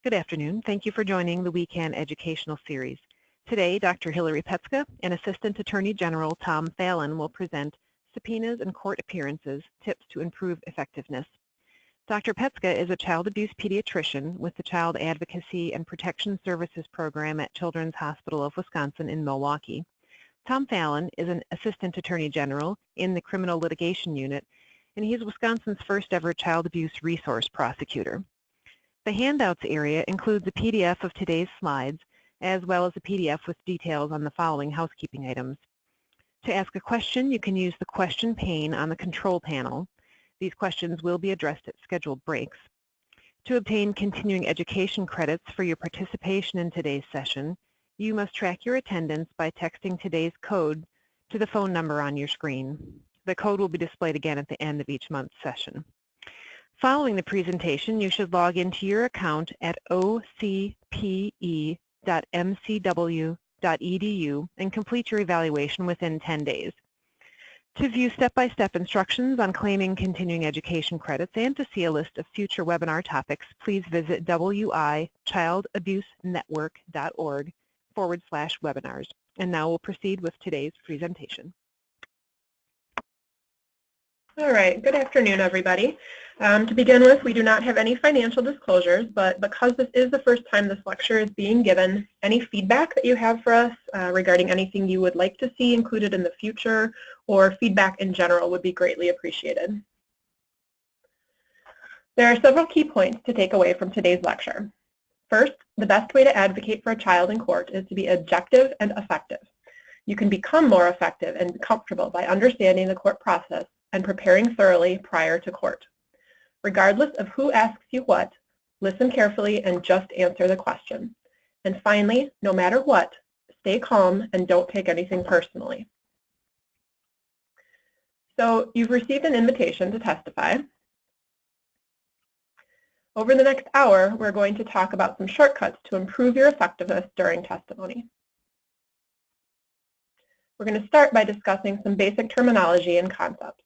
Good afternoon. Thank you for joining the We Can Educational Series. Today, Dr. Hillary Petska and Assistant Attorney General Tom Fallon will present Subpoenas and Court Appearances, Tips to Improve Effectiveness. Dr. Petska is a child abuse pediatrician with the Child Advocacy and Protection Services Program at Children's Hospital of Wisconsin in Milwaukee. Tom Fallon is an Assistant Attorney General in the Criminal Litigation Unit, and he is Wisconsin's first ever child abuse resource prosecutor. The handouts area includes a PDF of today's slides, as well as a PDF with details on the following housekeeping items. To ask a question, you can use the question pane on the control panel. These questions will be addressed at scheduled breaks. To obtain continuing education credits for your participation in today's session, you must track your attendance by texting today's code to the phone number on your screen. The code will be displayed again at the end of each month's session. Following the presentation, you should log into your account at ocpe.mcw.edu and complete your evaluation within 10 days. To view step-by-step instructions on claiming continuing education credits and to see a list of future webinar topics, please visit wichildabusenetwork.org/webinars. And now we'll proceed with today's presentation. All right, good afternoon, everybody. To begin with, we do not have any financial disclosures, but because this is the first time this lecture is being given, any feedback that you have for us regarding anything you would like to see included in the future or feedback in general would be greatly appreciated. There are several key points to take away from today's lecture. First, the best way to advocate for a child in court is to be objective and effective. You can become more effective and comfortable by understanding the court process and preparing thoroughly prior to court. Regardless of who asks you what, listen carefully and just answer the question. And finally, no matter what, stay calm and don't take anything personally. So you've received an invitation to testify. Over the next hour, we're going to talk about some shortcuts to improve your effectiveness during testimony. We're going to start by discussing some basic terminology and concepts.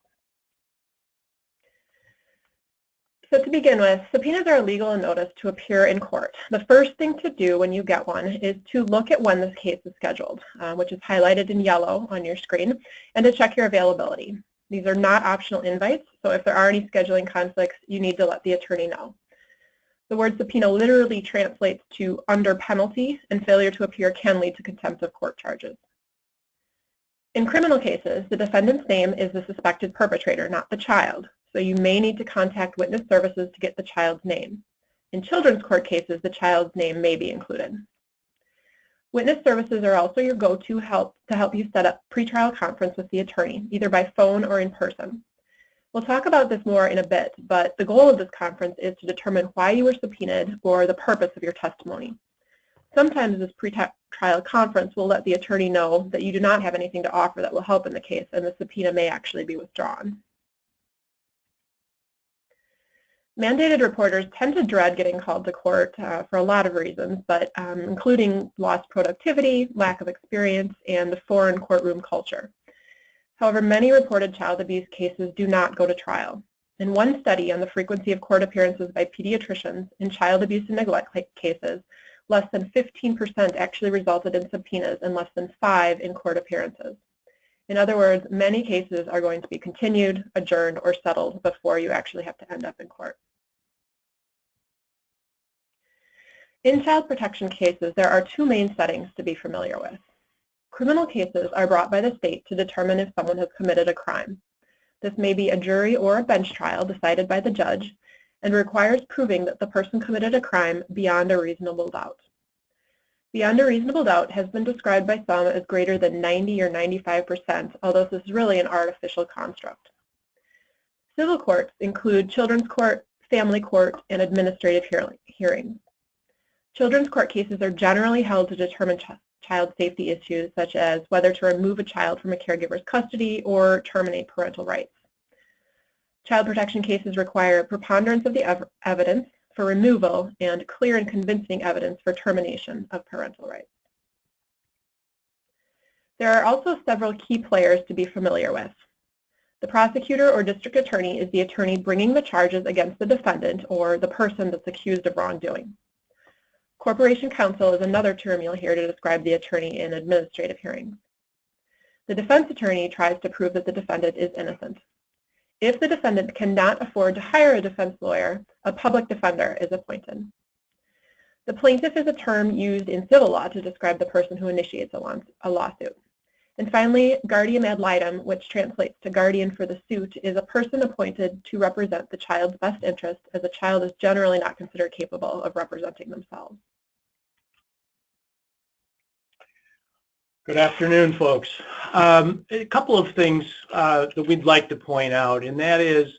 So to begin with, subpoenas are a legal notice to appear in court. The first thing to do when you get one is to look at when this case is scheduled, which is highlighted in yellow on your screen, and to check your availability. These are not optional invites, so if there are any scheduling conflicts, you need to let the attorney know. The word subpoena literally translates to under penalty, and failure to appear can lead to contempt of court charges. In criminal cases, the defendant's name is the suspected perpetrator, not the child. So you may need to contact witness services to get the child's name. In children's court cases, the child's name may be included. Witness services are also your go-to help to help you set up pretrial conference with the attorney, either by phone or in person. We'll talk about this more in a bit, but the goal of this conference is to determine why you were subpoenaed or the purpose of your testimony. Sometimes this pretrial conference will let the attorney know that you do not have anything to offer that will help in the case, and the subpoena may actually be withdrawn. Mandated reporters tend to dread getting called to court for a lot of reasons, but including lost productivity, lack of experience, and the foreign courtroom culture. However, many reported child abuse cases do not go to trial. In one study on the frequency of court appearances by pediatricians in child abuse and neglect cases, less than 15% actually resulted in subpoenas and less than 5% in court appearances. In other words, many cases are going to be continued, adjourned, or settled before you actually have to end up in court. In child protection cases, there are two main settings to be familiar with. Criminal cases are brought by the state to determine if someone has committed a crime. This may be a jury or a bench trial decided by the judge and requires proving that the person committed a crime beyond a reasonable doubt. Beyond a reasonable doubt has been described by some as greater than 90 or 95%, although this is really an artificial construct. Civil courts include children's court, family court, and administrative hearings. Children's court cases are generally held to determine child safety issues, such as whether to remove a child from a caregiver's custody or terminate parental rights. Child protection cases require preponderance of the evidence for removal and clear and convincing evidence for termination of parental rights. There are also several key players to be familiar with. The prosecutor or district attorney is the attorney bringing the charges against the defendant or the person that's accused of wrongdoing. Corporation counsel is another term you'll hear to describe the attorney in administrative hearings. The defense attorney tries to prove that the defendant is innocent. If the defendant cannot afford to hire a defense lawyer, a public defender is appointed. The plaintiff is a term used in civil law to describe the person who initiates a lawsuit. And finally, guardian ad litem, which translates to guardian for the suit, is a person appointed to represent the child's best interest, as a child is generally not considered capable of representing themselves. Good afternoon, folks. A couple of things that we'd like to point out, and that is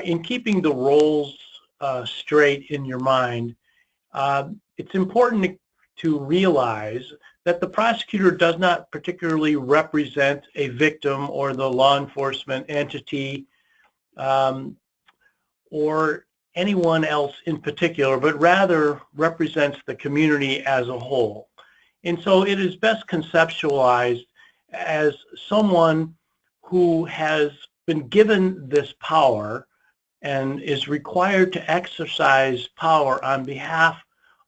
in keeping the roles straight in your mind, it's important to realize that the prosecutor does not particularly represent a victim or the law enforcement entity or anyone else in particular, but rather represents the community as a whole. And so it is best conceptualized as someone who has been given this power and is required to exercise power on behalf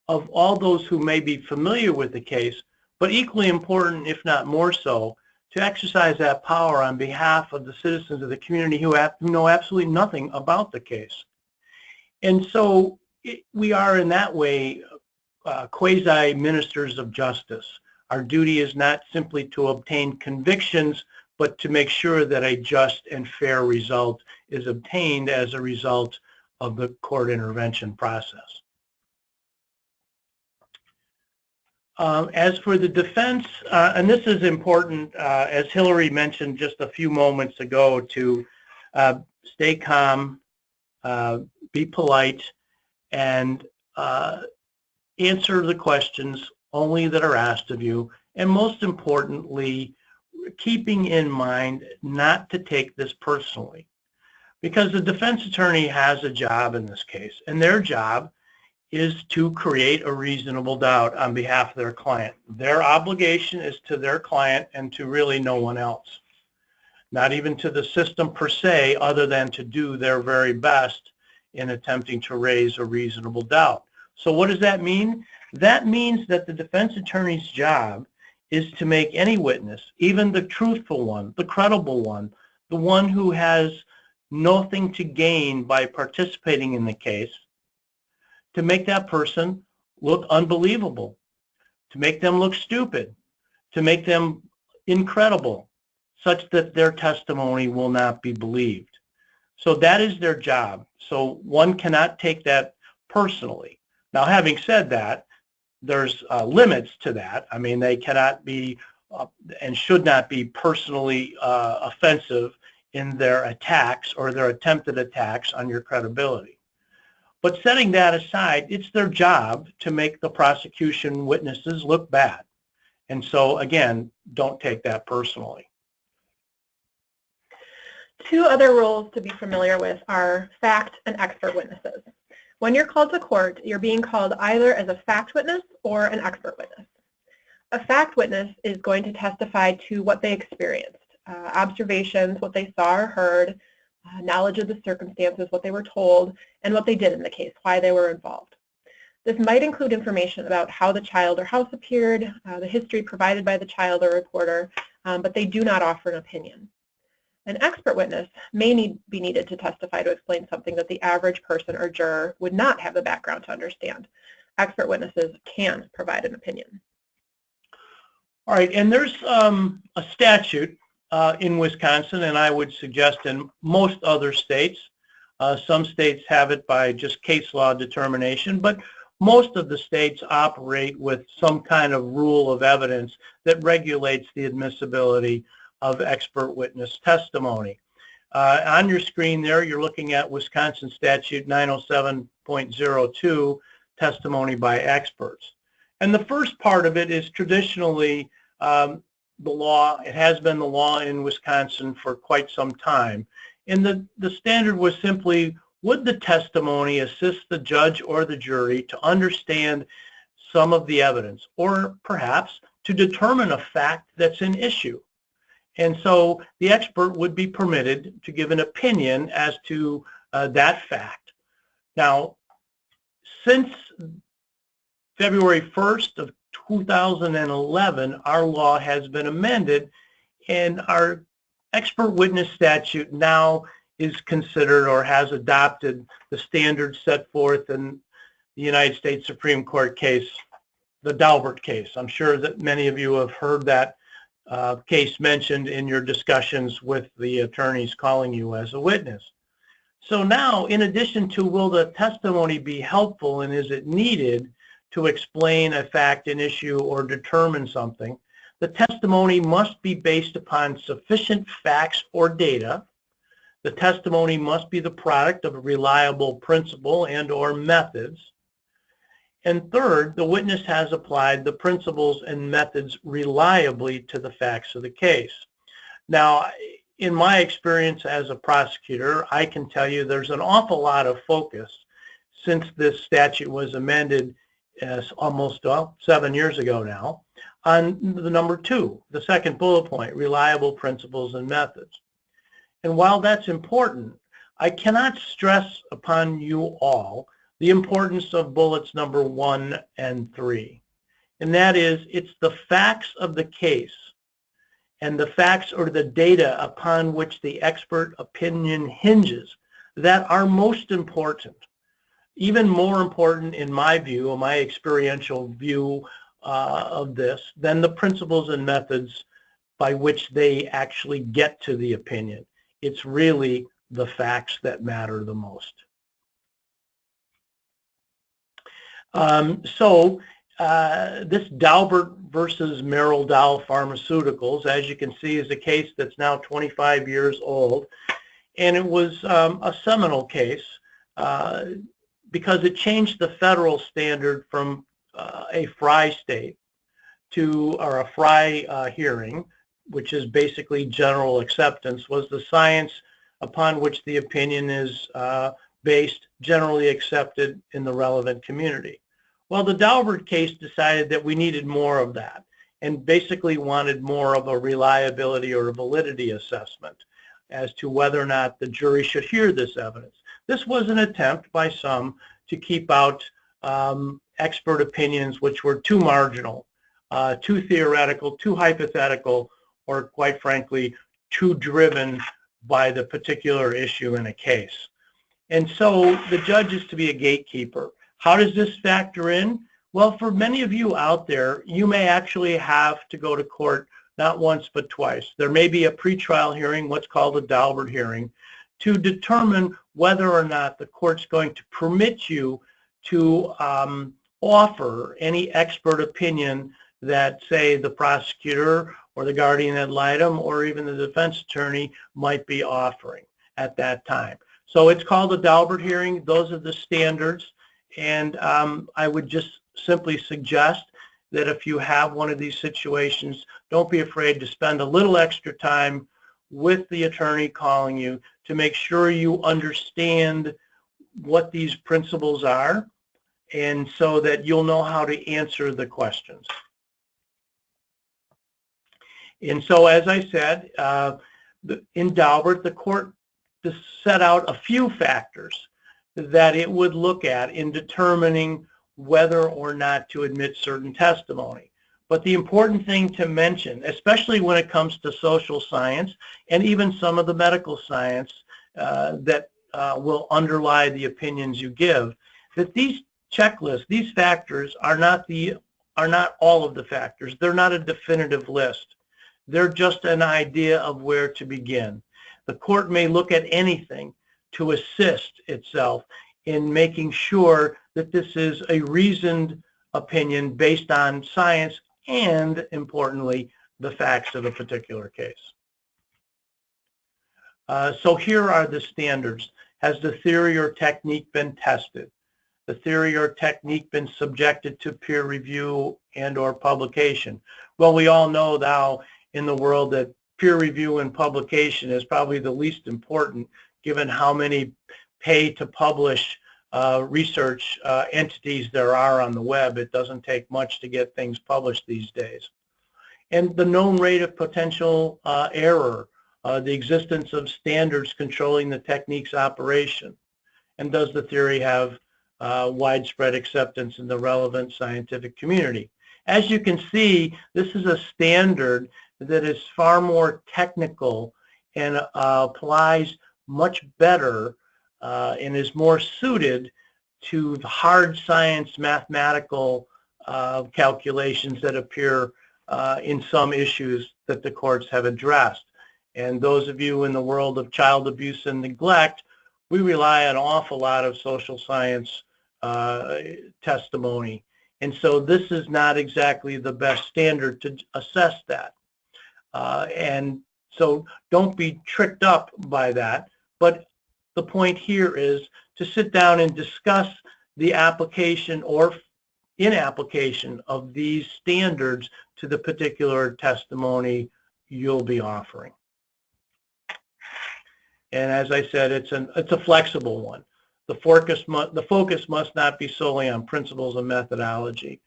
of all those who may be familiar with the case, but equally important, if not more so, to exercise that power on behalf of the citizens of the community who know absolutely nothing about the case. And so we are in that way quasi-ministers of justice. Our duty is not simply to obtain convictions, but to make sure that a just and fair result is obtained as a result of the court intervention process. As for the defense, and this is important, as Hillary mentioned just a few moments ago, to stay calm, be polite, and answer the questions only that are asked of you, and most importantly, keeping in mind not to take this personally. Because the defense attorney has a job in this case, and their job is to create a reasonable doubt on behalf of their client. Their obligation is to their client and to really no one else. Not even to the system per se, other than to do their very best in attempting to raise a reasonable doubt. So what does that mean? That means that the defense attorney's job is to make any witness, even the truthful one, the credible one, the one who has nothing to gain by participating in the case, to make that person look unbelievable, to make them look stupid, to make them incredible, such that their testimony will not be believed. So that is their job. So one cannot take that personally. Now, having said that, there's limits to that. I mean, they cannot be and should not be personally offensive in their attacks or their attempted attacks on your credibility. But setting that aside, it's their job to make the prosecution witnesses look bad. And so, again, don't take that personally. Two other rules to be familiar with are fact and expert witnesses. When you're called to court, you're being called either as a fact witness or an expert witness. A fact witness is going to testify to what they experienced, observations, what they saw or heard, knowledge of the circumstances, what they were told, and what they did in the case, why they were involved. This might include information about how the child or house appeared, the history provided by the child or reporter, but they do not offer an opinion. An expert witness may be needed to testify to explain something that the average person or juror would not have the background to understand. Expert witnesses can provide an opinion. All right, and there's a statute in Wisconsin, and I would suggest in most other states. Some states have it by just case law determination, but most of the states operate with some kind of rule of evidence that regulates the admissibility of expert witness testimony. On your screen there, you're looking at Wisconsin Statute 907.02, testimony by experts. And the first part of it is traditionally the law. It has been the law in Wisconsin for quite some time. And the standard was simply, would the testimony assist the judge or the jury to understand some of the evidence, or perhaps to determine a fact that's an issue? And so the expert would be permitted to give an opinion as to that fact. Now, since February 1st of 2011, our law has been amended, and our expert witness statute now is considered or has adopted the standards set forth in the United States Supreme Court case, the Daubert case. I'm sure that many of you have heard that case mentioned in your discussions with the attorneys calling you as a witness. So now, in addition to will the testimony be helpful and is it needed to explain a fact, an issue, or determine something, the testimony must be based upon sufficient facts or data. The testimony must be the product of a reliable principle and or methods. And third, the witness has applied the principles and methods reliably to the facts of the case. Now, in my experience as a prosecutor, I can tell you there's an awful lot of focus since this statute was amended almost 7 years ago now, on the number 2, the second bullet point, reliable principles and methods. And while that's important, I cannot stress upon you all the importance of bullets number 1 and 3. And that is, it's the facts of the case and the facts or the data upon which the expert opinion hinges that are most important. Even more important in my view, or my experiential view of this, than the principles and methods by which they actually get to the opinion. It's really the facts that matter the most. This Daubert versus Merrill Dow Pharmaceuticals, as you can see, is a case that's now 25 years old, and it was a seminal case because it changed the federal standard from a FRI state to, or a FRI hearing, which is basically general acceptance, was the science upon which the opinion is based, generally accepted in the relevant community. Well, the Daubert case decided that we needed more of that and basically wanted more of a reliability or a validity assessment as to whether or not the jury should hear this evidence. This was an attempt by some to keep out expert opinions which were too marginal, too theoretical, too hypothetical, or quite frankly, too driven by the particular issue in a case. And so the judge is to be a gatekeeper. How does this factor in? Well, for many of you out there, you may actually have to go to court not once but twice. There may be a pretrial hearing, what's called a Daubert hearing, to determine whether or not the court's going to permit you to offer any expert opinion that, say, the prosecutor or the guardian ad litem or even the defense attorney might be offering at that time. So it's called a Daubert hearing. Those are the standards. And I would just simply suggest that if you have one of these situations, don't be afraid to spend a little extra time with the attorney calling you to make sure you understand what these principles are, and so that you'll know how to answer the questions. And so, as I said, in Daubert, the court just set out a few factors that it would look at in determining whether or not to admit certain testimony. But the important thing to mention, especially when it comes to social science and even some of the medical science that will underlie the opinions you give, that these checklists, these factors are not all of the factors. They're not a definitive list. They're just an idea of where to begin. The court may look at anything to assist itself in making sure that this is a reasoned opinion based on science and, importantly, the facts of a particular case. So here are the standards. Has the theory or technique been tested? The theory or technique been subjected to peer review and or publication? Well, we all know now in the world that peer review and publication is probably the least important, given how many pay-to-publish research entities there are on the web. It doesn't take much to get things published these days. And the known rate of potential error, the existence of standards controlling the technique's operation, and does the theory have widespread acceptance in the relevant scientific community. As you can see, this is a standard that is far more technical and applies much better and is more suited to the hard science mathematical calculations that appear in some issues that the courts have addressed. And those of you in the world of child abuse and neglect, we rely on an awful lot of social science testimony. And so this is not exactly the best standard to assess that. And so don't be tricked up by that. But the point here is to sit down and discuss the application or inapplication of these standards to the particular testimony you'll be offering. And as I said, it's a flexible one. The focus must not be solely on principles of methodology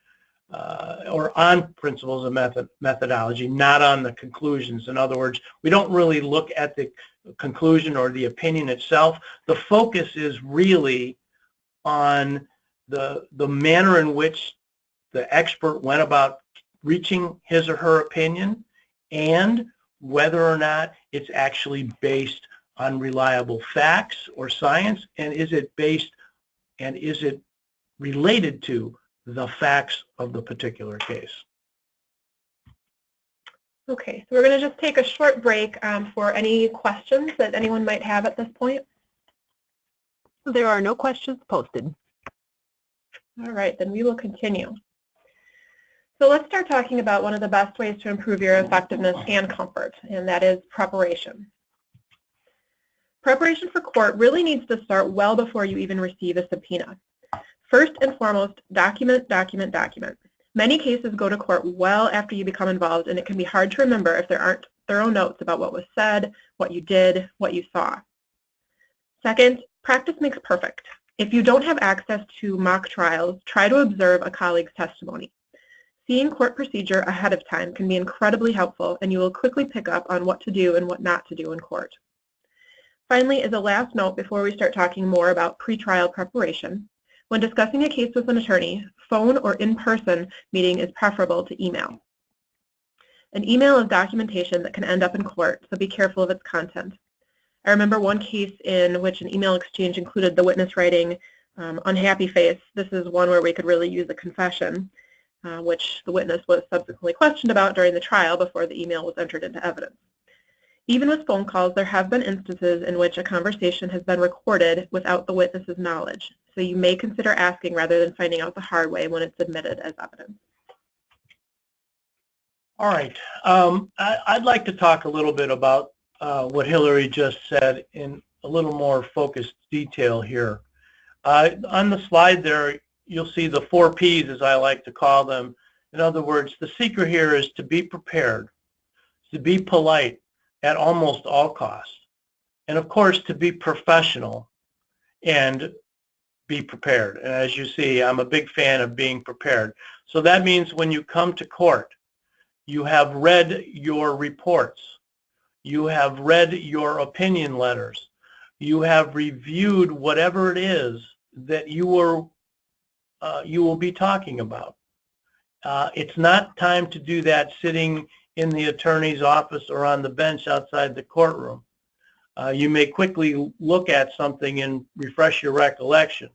or on principles of methodology, not on the conclusions. In other words, we don't really look at the conclusion or the opinion itself. The focus is really on the manner in which the expert went about reaching his or her opinion and whether or not it's actually based on reliable facts or science, and is it based and is it related to the facts of the particular case. Okay, so we're going to just take a short break for any questions that anyone might have at this point. There are no questions posted. All right, then we will continue. So let's start talking about one of the best ways to improve your effectiveness and comfort, and that is preparation. Preparation for court really needs to start well before you even receive a subpoena. First and foremost, document, document, document. Many cases go to court well after you become involved, and it can be hard to remember if there aren't thorough notes about what was said, what you did, what you saw. Second, practice makes perfect. If you don't have access to mock trials, try to observe a colleague's testimony. Seeing court procedure ahead of time can be incredibly helpful, and you will quickly pick up on what to do and what not to do in court. Finally, as a last note before we start talking more about pretrial preparation, when discussing a case with an attorney, phone or in-person meeting is preferable to email. An email is documentation that can end up in court, so be careful of its content. I remember one case in which an email exchange included the witness writing, unhappy face. This is one where we could really use a confession, which the witness was subsequently questioned about during the trial before the email was entered into evidence. Even with phone calls, there have been instances in which a conversation has been recorded without the witness's knowledge, so you may consider asking rather than finding out the hard way when it's admitted as evidence. All right. I'd like to talk a little bit about what Hillary just said in a little more focused detail here. On the slide there, you'll see the 4 Ps, as I like to call them. In other words, the secret here is to be prepared, to be polite at almost all costs, and of course to be professional and be prepared. And as you see, I'm a big fan of being prepared. So that means when you come to court, you have read your reports, you have read your opinion letters, you have reviewed whatever it is that you will be talking about. It's not time to do that sitting in the attorney's office or on the bench outside the courtroom. You may quickly look at something and refresh your recollection,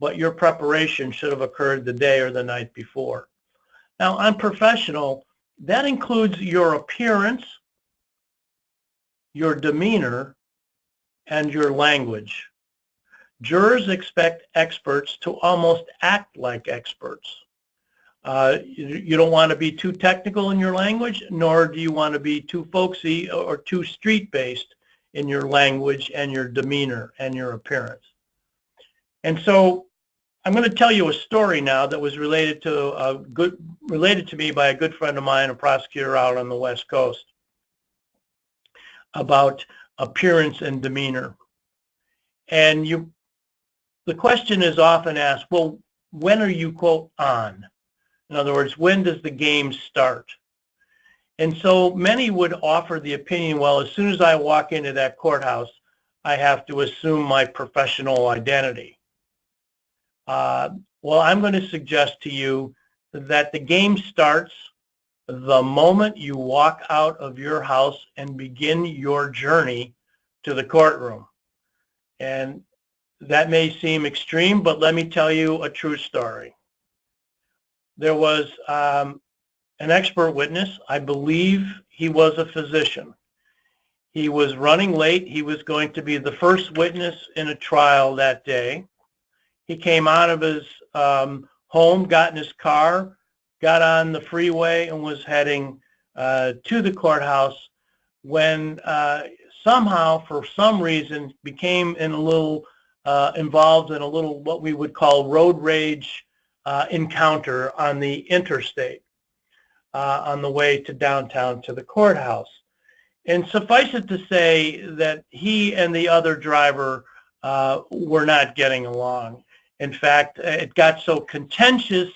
but your preparation should have occurred the day or the night before. Now, on professional, that includes your appearance, your demeanor, and your language. Jurors expect experts to almost act like experts. You don't want to be too technical in your language, nor do you want to be too folksy or too street-based in your language and your demeanor and your appearance. And so I'm going to tell you a story now that was related to me by a good friend of mine, a prosecutor out on the West Coast, about appearance and demeanor. And the question is often asked, well, when are you, quote, on? In other words, when does the game start? And so many would offer the opinion, well, as soon as I walk into that courthouse, I have to assume my professional identity. Well, I'm going to suggest to you that the game starts the moment you walk out of your house and begin your journey to the courtroom. And that may seem extreme, but let me tell you a true story. There was an expert witness. I believe he was a physician. He was running late. He was going to be the first witness in a trial that day. He came out of his home, got in his car, got on the freeway, and was heading to the courthouse when somehow, for some reason, became involved in a little what we would call road rage encounter on the interstate on the way to downtown to the courthouse. And suffice it to say that he and the other driver were not getting along. In fact, it got so contentious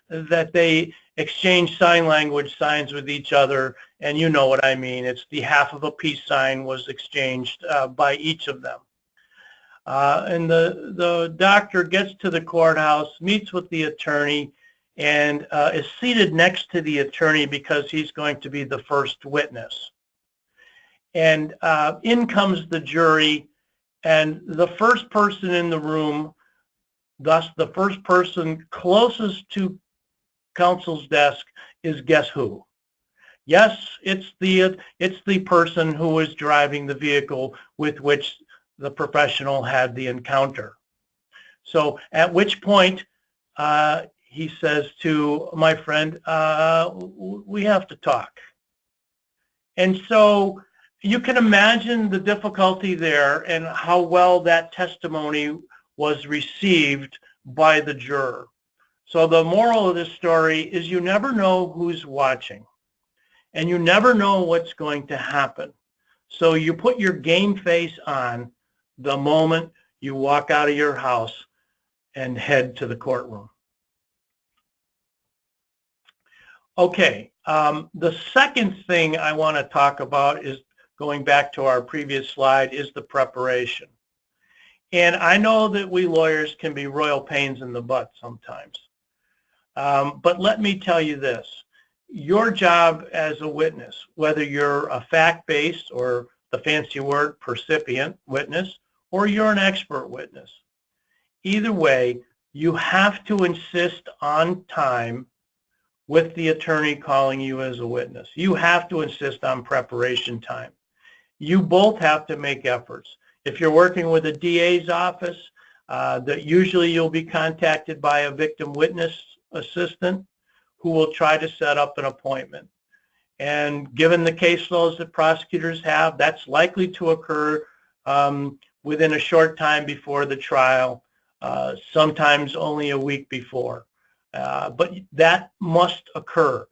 that they exchanged sign language signs with each other, and you know what I mean. It's the half of a peace sign was exchanged by each of them. And the doctor gets to the courthouse, meets with the attorney, and is seated next to the attorney because he's going to be the first witness. And in comes the jury, and the first person in the room, thus the first person closest to counsel's desk, is guess who? Yes, it's the person who was driving the vehicle with which the professional had the encounter. So at which point he says to my friend, we have to talk. And so you can imagine the difficulty there and how well that testimony was received by the juror. So the moral of this story is you never know who's watching, and you never know what's going to happen. So you put your game face on the moment you walk out of your house and head to the courtroom. Okay, the second thing I want to talk about is, going back to our previous slide, is the preparation. And I know that we lawyers can be royal pains in the butt sometimes. But let me tell you this. Your job as a witness, whether you're a fact-based or the fancy word percipient witness, or you're an expert witness, either way, you have to insist on time with the attorney calling you as a witness. You have to insist on preparation time. You both have to make efforts. If you're working with a DA's office, that usually you'll be contacted by a victim witness assistant who will try to set up an appointment. And given the caseloads that prosecutors have, that's likely to occur within a short time before the trial, sometimes only a week before. But that must occur,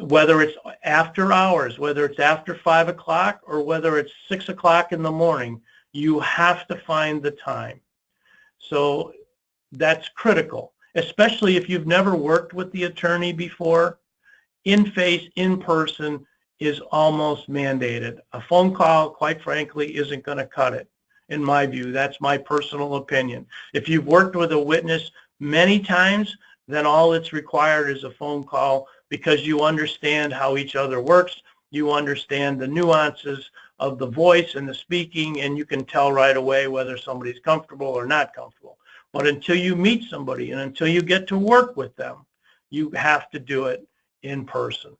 whether it's after hours, whether it's after 5 o'clock, or whether it's 6 o'clock in the morning. You have to find the time. So that's critical, especially if you've never worked with the attorney before. In-face, in-person is almost mandated. A phone call, quite frankly, isn't going to cut it, in my view. That's my personal opinion. If you've worked with a witness many times, then all that's required is a phone call, because you understand how each other works. You understand the nuances of the voice and the speaking, and you can tell right away whether somebody's comfortable or not comfortable. But until you meet somebody and until you get to work with them, you have to do it in person.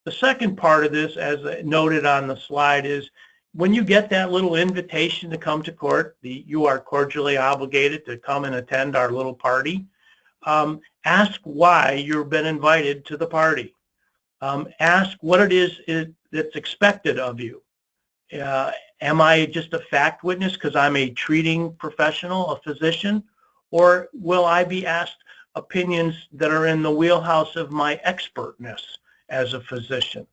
The second part of this, as noted on the slide, is when you get that little invitation to come to court, you are cordially obligated to come and attend our little party. Ask why you've been invited to the party. Ask what it is that's expected of you. Am I just a fact witness because I'm a treating professional, a physician, or will I be asked opinions that are in the wheelhouse of my expertness as a physician,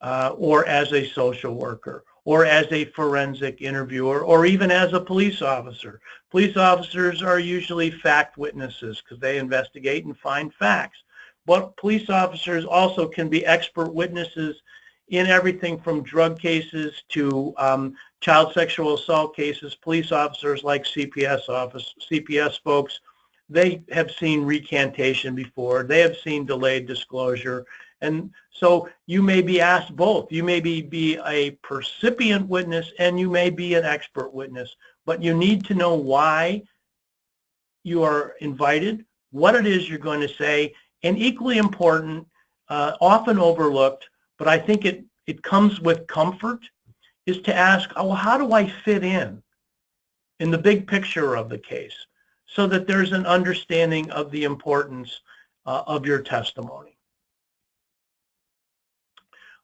or as a social worker, or as a forensic interviewer, or even as a police officer? Police officers are usually fact witnesses because they investigate and find facts. But police officers also can be expert witnesses in everything from drug cases to child sexual assault cases. Police officers, like CPS folks, they have seen recantation before, they have seen delayed disclosure, and so you may be asked both. You may be a percipient witness and you may be an expert witness, but you need to know why you are invited, what it is you're going to say, and equally important, often overlooked, but I think it comes with comfort, is to ask, oh, well, how do I fit in the big picture of the case, so that there's an understanding of the importance of your testimony.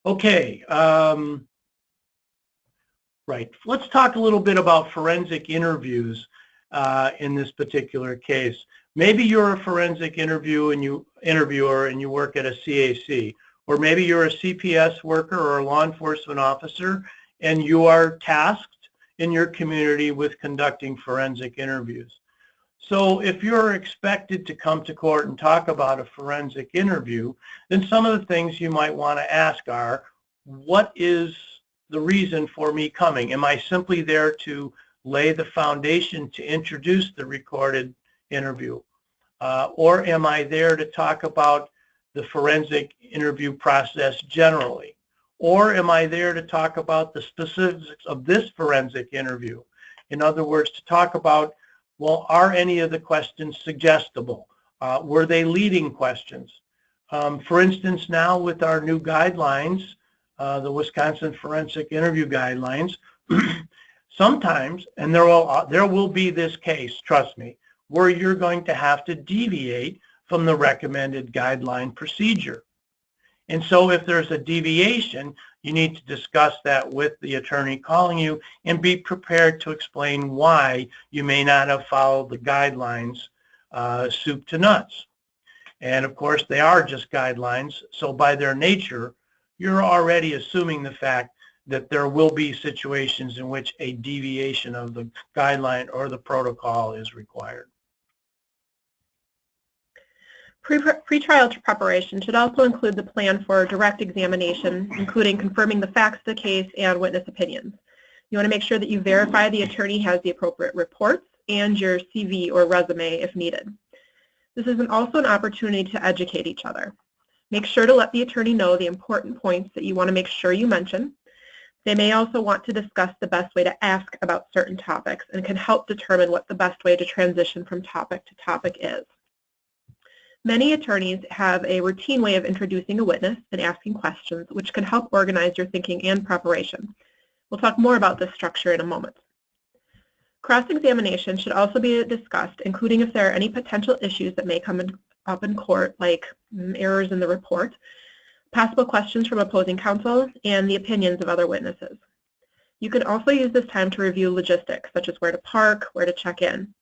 Okay, right. Let's talk a little bit about forensic interviews in this particular case. Maybe you're a forensic interviewer and you work at a CAC, or maybe you're a CPS worker or a law enforcement officer and you are tasked in your community with conducting forensic interviews. So if you're expected to come to court and talk about a forensic interview, then some of the things you might want to ask are, what is the reason for me coming? Am I simply there to lay the foundation to introduce the recorded interview? Or am I there to talk about the forensic interview process generally? Or am I there to talk about the specifics of this forensic interview? In other words, to talk about, well, are any of the questions suggestible? Were they leading questions? For instance, now with our new guidelines, the Wisconsin Forensic Interview Guidelines, sometimes, and there will be this case, trust me, where you're going to have to deviate from the recommended guideline procedure. And so if there's a deviation, you need to discuss that with the attorney calling you and be prepared to explain why you may not have followed the guidelines soup to nuts. And of course, they are just guidelines, so by their nature, you're already assuming the fact that there will be situations in which a deviation of the guideline or the protocol is required. Pre-trial preparation should also include the plan for direct examination, including confirming the facts of the case and witness opinions. You want to make sure that you verify the attorney has the appropriate reports and your CV or resume if needed. This is also an opportunity to educate each other. Make sure to let the attorney know the important points that you want to make sure you mention. They may also want to discuss the best way to ask about certain topics and can help determine what the best way to transition from topic to topic is. Many attorneys have a routine way of introducing a witness and asking questions, which can help organize your thinking and preparation. We'll talk more about this structure in a moment. Cross-examination should also be discussed, including if there are any potential issues that may come up in court, like errors in the report, possible questions from opposing counsel, and the opinions of other witnesses. You can also use this time to review logistics, such as where to park, where to check in.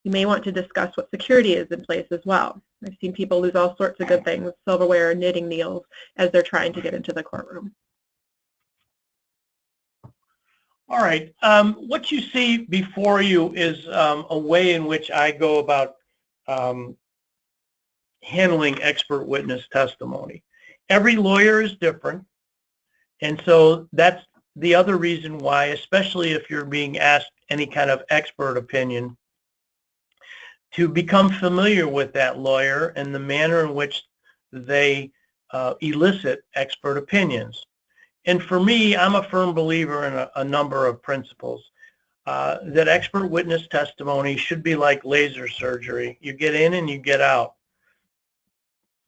You may want to discuss what security is in place as well. I've seen people lose all sorts of good things, silverware, knitting needles, as they're trying to get into the courtroom. All right. What you see before you is a way in which I go about handling expert witness testimony. Every lawyer is different, and so that's the other reason why, especially if you're being asked any kind of expert opinion, to become familiar with that lawyer and the manner in which they elicit expert opinions. And for me, I'm a firm believer in a number of principles. That expert witness testimony should be like laser surgery. You get in and you get out.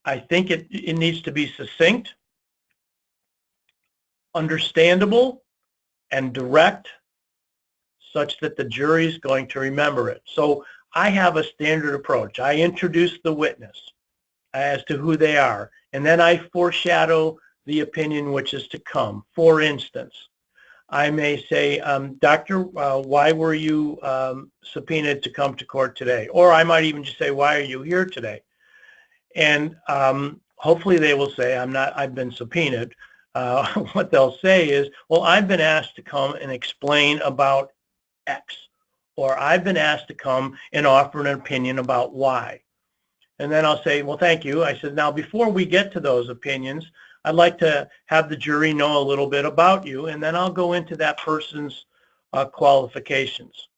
I think it needs to be succinct, understandable, and direct, such that the jury is going to remember it. So I have a standard approach. I introduce the witness as to who they are, and then I foreshadow the opinion which is to come. For instance, I may say, Doctor, why were you subpoenaed to come to court today? Or I might even just say, why are you here today? And hopefully they will say, I've been subpoenaed. What they'll say is, well, I've been asked to come and explain about X, or I've been asked to come and offer an opinion about Y. And then I'll say, well, thank you. I said, now before we get to those opinions, I'd like to have the jury know a little bit about you, and then I'll go into that person's qualifications.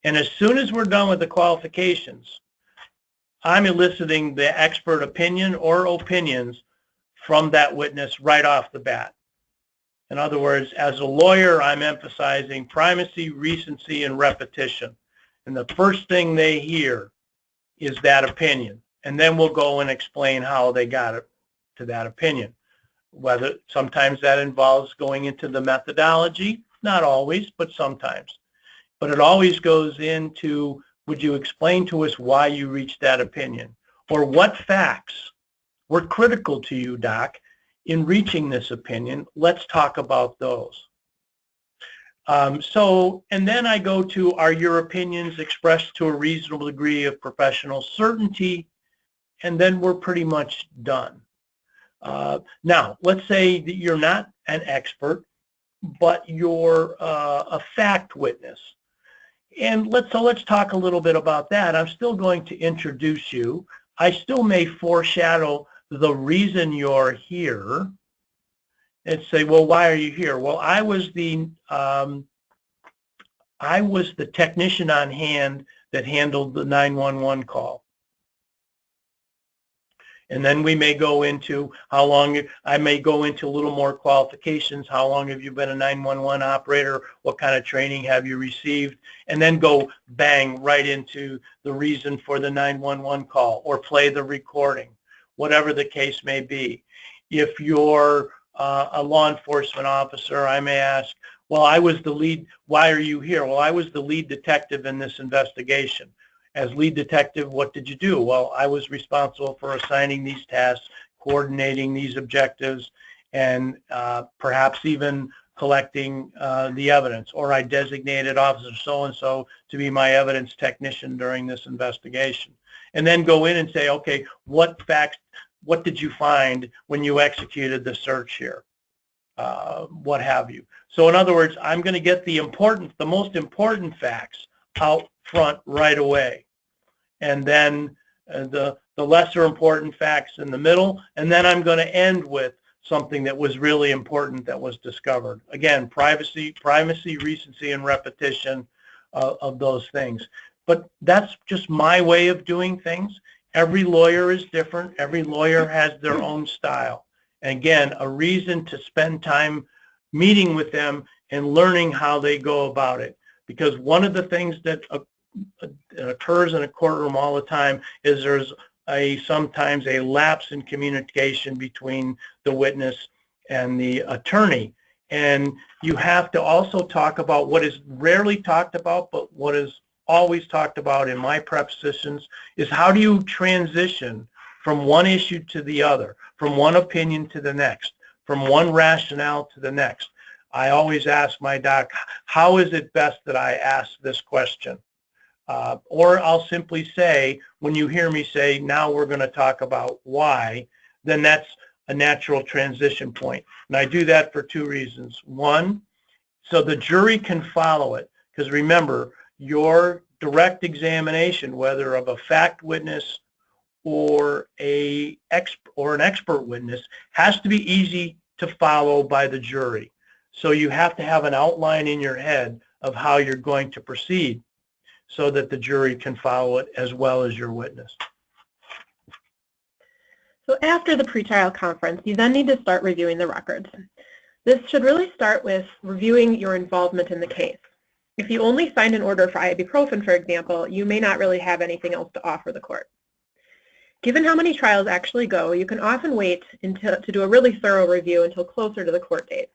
And as soon as we're done with the qualifications, I'm eliciting the expert opinion or opinions from that witness right off the bat. In other words, as a lawyer, I'm emphasizing primacy, recency, and repetition. And the first thing they hear is that opinion. And then we'll go and explain how they got it to that opinion. Whether sometimes that involves going into the methodology, not always, but sometimes. But it always goes into, would you explain to us why you reached that opinion? Or what facts were critical to you, Doc, in reaching this opinion? Let's talk about those. And then I go to, are your opinions expressed to a reasonable degree of professional certainty? And then we're pretty much done. Now, let's say that you're not an expert, but you're a fact witness. And let's talk a little bit about that. I'm still going to introduce you. I still may foreshadow the reason you're here and say, well, why are you here? Well, I was the technician on hand that handled the 911 call. And then we may go into how long, I may go into a little more qualifications. How long have you been a 911 operator? What kind of training have you received? And then go bang right into the reason for the 911 call or play the recording, whatever the case may be. If you're a law enforcement officer, I may ask, well, I was the lead, why are you here? Well, I was the lead detective in this investigation. As lead detective, what did you do? Well, I was responsible for assigning these tasks, coordinating these objectives, and perhaps even collecting the evidence. Or I designated officer so-and-so to be my evidence technician during this investigation. And then go in and say, okay, what facts, what did you find when you executed the search here? What have you. So in other words, I'm going to get the most important facts out front right away. And then the lesser important facts in the middle. And then I'm going to end with something that was really important that was discovered. Again, primacy, recency, and repetition of those things. But that's just my way of doing things. Every lawyer is different. Every lawyer has their own style. And again, a reason to spend time meeting with them and learning how they go about it. Because one of the things that occurs in a courtroom all the time is there's sometimes a lapse in communication between the witness and the attorney. And you have to also talk about what is rarely talked about, but what is always talked about in my prep sessions is how do you transition from one issue to the other, from one opinion to the next, from one rationale to the next. I always ask my doc, how is it best that I ask this question? Or I'll simply say, when you hear me say, now we're going to talk about why, then that's a natural transition point. And I do that for two reasons. One, so the jury can follow it. Because remember, your direct examination, whether of a fact witness or an expert witness, has to be easy to follow by the jury. So you have to have an outline in your head of how you're going to proceed so that the jury can follow it as well as your witness. So after the pretrial conference, you then need to start reviewing the records. This should really start with reviewing your involvement in the case. If you only signed an order for ibuprofen, for example, you may not really have anything else to offer the court. Given how many trials actually go, you can often wait to do a really thorough review until closer to the court date.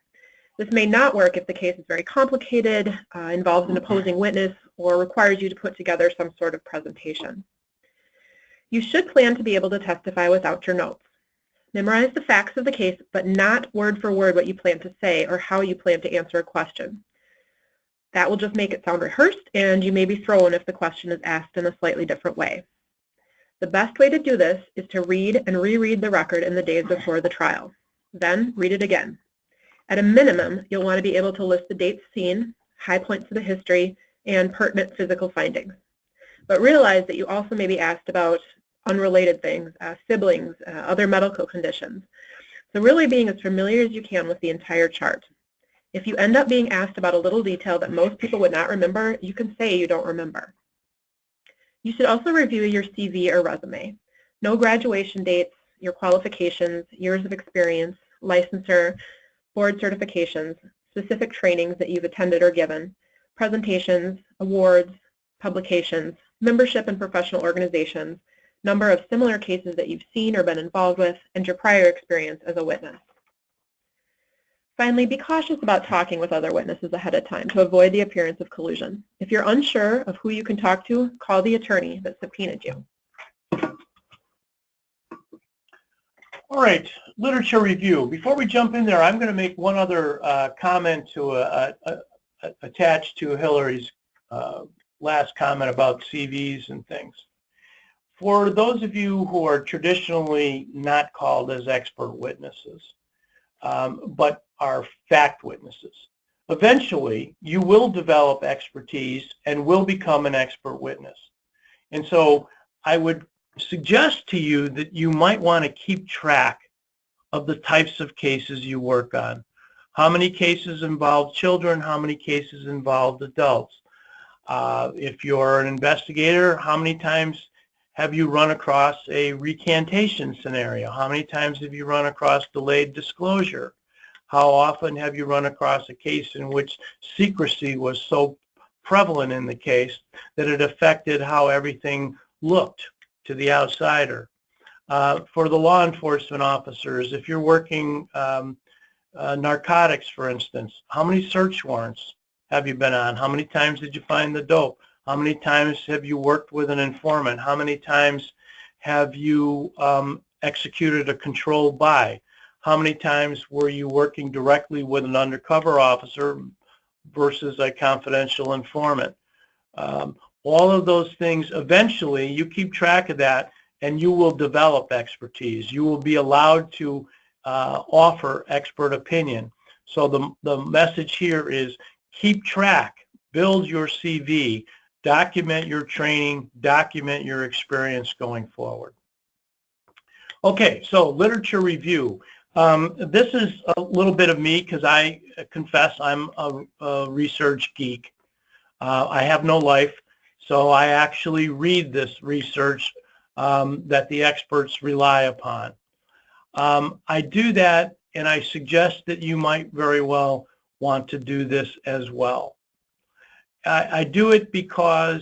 This may not work if the case is very complicated, involves an opposing witness, or requires you to put together some sort of presentation. You should plan to be able to testify without your notes. Memorize the facts of the case, but not word for word what you plan to say or how you plan to answer a question. That will just make it sound rehearsed, and you may be thrown if the question is asked in a slightly different way. The best way to do this is to read and reread the record in the days before the trial. Then read it again. At a minimum, you'll want to be able to list the dates seen, high points of the history, and pertinent physical findings. But realize that you also may be asked about unrelated things, siblings, other medical conditions. So really being as familiar as you can with the entire chart. If you end up being asked about a little detail that most people would not remember, you can say you don't remember. You should also review your CV or resume. No graduation dates, your qualifications, years of experience, licensure, board certifications, specific trainings that you've attended or given, presentations, awards, publications, membership in professional organizations, number of similar cases that you've seen or been involved with, and your prior experience as a witness. Finally, be cautious about talking with other witnesses ahead of time to avoid the appearance of collusion. If you're unsure of who you can talk to, call the attorney that subpoenaed you. All right, literature review. Before we jump in there, I'm going to make one other comment to attach to Hillary's last comment about CVs and things. For those of you who are traditionally not called as expert witnesses, but are fact witnesses, eventually you will develop expertise and will become an expert witness. And so I would suggest to you that you might want to keep track of the types of cases you work on. How many cases involve children? How many cases involve adults? If you're an investigator, how many times have you run across a recantation scenario? How many times have you run across delayed disclosure? How often have you run across a case in which secrecy was so prevalent in the case that it affected how everything looked to the outsider? For the law enforcement officers, if you're working narcotics, for instance, how many search warrants have you been on? How many times did you find the dope? How many times have you worked with an informant? How many times have you executed a controlled buy? How many times were you working directly with an undercover officer versus a confidential informant? All of those things, eventually you keep track of that and you will develop expertise. You will be allowed to offer expert opinion. So the message here is keep track, build your CV, document your training, document your experience going forward. Okay, so literature review. This is a little bit of me because I confess I'm a research geek. I have no life, so I actually read this research that the experts rely upon. I do that, and I suggest that you might very well want to do this as well. I do it because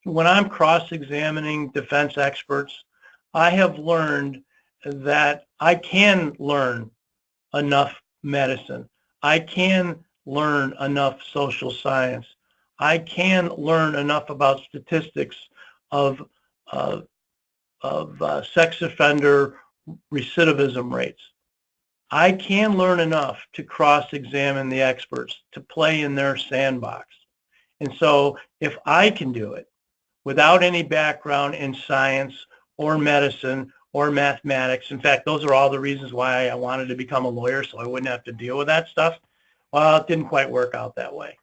when I'm cross-examining defense experts, I have learned that I can learn enough medicine. I can learn enough social science. I can learn enough about statistics of sex offender recidivism rates. I can learn enough to cross-examine the experts, to play in their sandbox. And so if I can do it without any background in science or medicine or mathematics, in fact, those are all the reasons why I wanted to become a lawyer so I wouldn't have to deal with that stuff. Well, it didn't quite work out that way.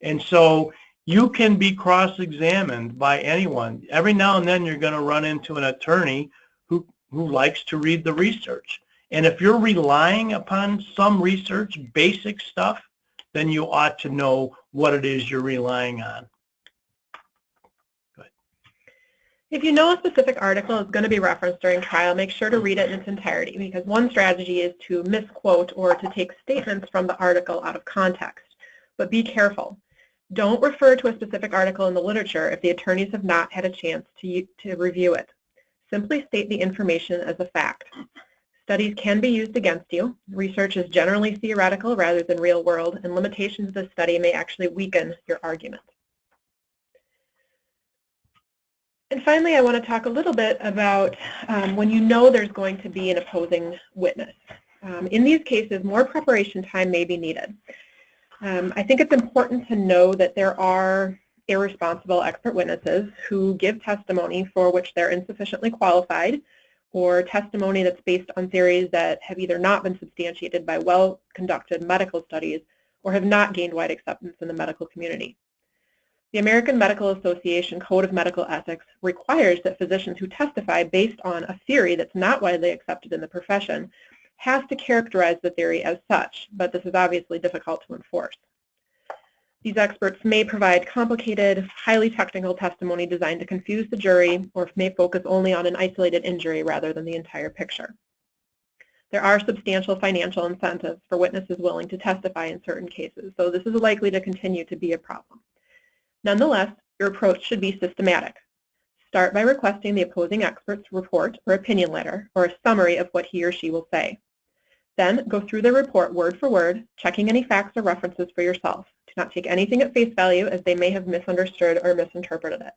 And so you can be cross-examined by anyone. Every now and then you're going to run into an attorney who likes to read the research. And if you're relying upon some research, basic stuff, then you ought to know what it is you're relying on. Good. If you know a specific article is going to be referenced during trial, make sure to read it in its entirety, because one strategy is to misquote or to take statements from the article out of context. But be careful. Don't refer to a specific article in the literature if the attorneys have not had a chance to review it. Simply state the information as a fact. Studies can be used against you. Research is generally theoretical rather than real world, and limitations of the study may actually weaken your argument. And finally, I want to talk a little bit about when you know there's going to be an opposing witness. In these cases, more preparation time may be needed. I think it's important to know that there are irresponsible expert witnesses who give testimony for which they're insufficiently qualified, or testimony that's based on theories that have either not been substantiated by well-conducted medical studies or have not gained wide acceptance in the medical community. The American Medical Association Code of Medical Ethics requires that physicians who testify based on a theory that's not widely accepted in the profession has to characterize the theory as such, but this is obviously difficult to enforce. These experts may provide complicated, highly technical testimony designed to confuse the jury, or may focus only on an isolated injury rather than the entire picture. There are substantial financial incentives for witnesses willing to testify in certain cases, so this is likely to continue to be a problem. Nonetheless, your approach should be systematic. Start by requesting the opposing expert's report or opinion letter, or a summary of what he or she will say. Then go through the report word for word, checking any facts or references for yourself. Do not take anything at face value, as they may have misunderstood or misinterpreted it.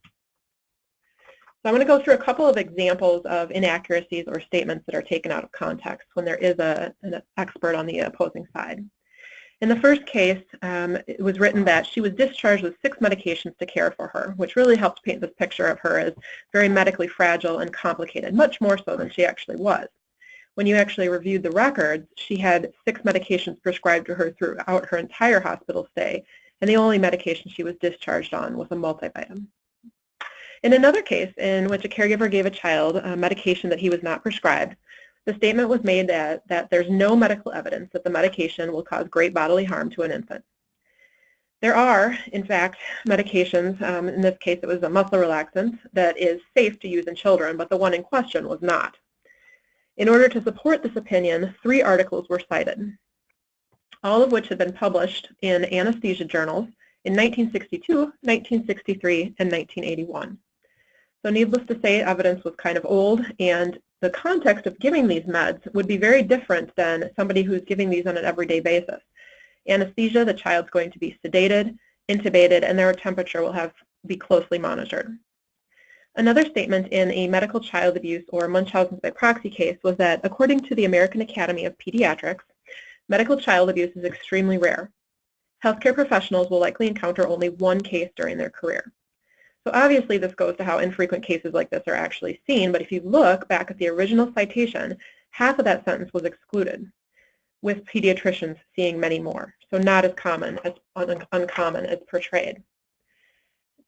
So I'm going to go through a couple of examples of inaccuracies or statements that are taken out of context when there is an expert on the opposing side. In the first case, it was written that she was discharged with 6 medications to care for her, which really helps paint this picture of her as very medically fragile and complicated, much more so than she actually was. When you actually reviewed the records, she had 6 medications prescribed to her throughout her entire hospital stay, and the only medication she was discharged on was a multivitamin. In another case, in which a caregiver gave a child a medication that he was not prescribed, the statement was made that there's no medical evidence that the medication will cause great bodily harm to an infant. There are, in fact, medications, in this case it was a muscle relaxant, that is safe to use in children, but the one in question was not. In order to support this opinion, 3 articles were cited, all of which had been published in anesthesia journals in 1962, 1963, and 1981. So needless to say, evidence was kind of old, and the context of giving these meds would be very different than somebody who's giving these on an everyday basis. Anesthesia, the child's going to be sedated, intubated, and their temperature will be closely monitored. Another statement in a medical child abuse or Munchausen's by proxy case was that, according to the American Academy of Pediatrics, medical child abuse is extremely rare. Healthcare professionals will likely encounter only 1 case during their career. So obviously this goes to how infrequent cases like this are actually seen, but if you look back at the original citation, half of that sentence was excluded, with pediatricians seeing many more, so not as common as uncommon as portrayed.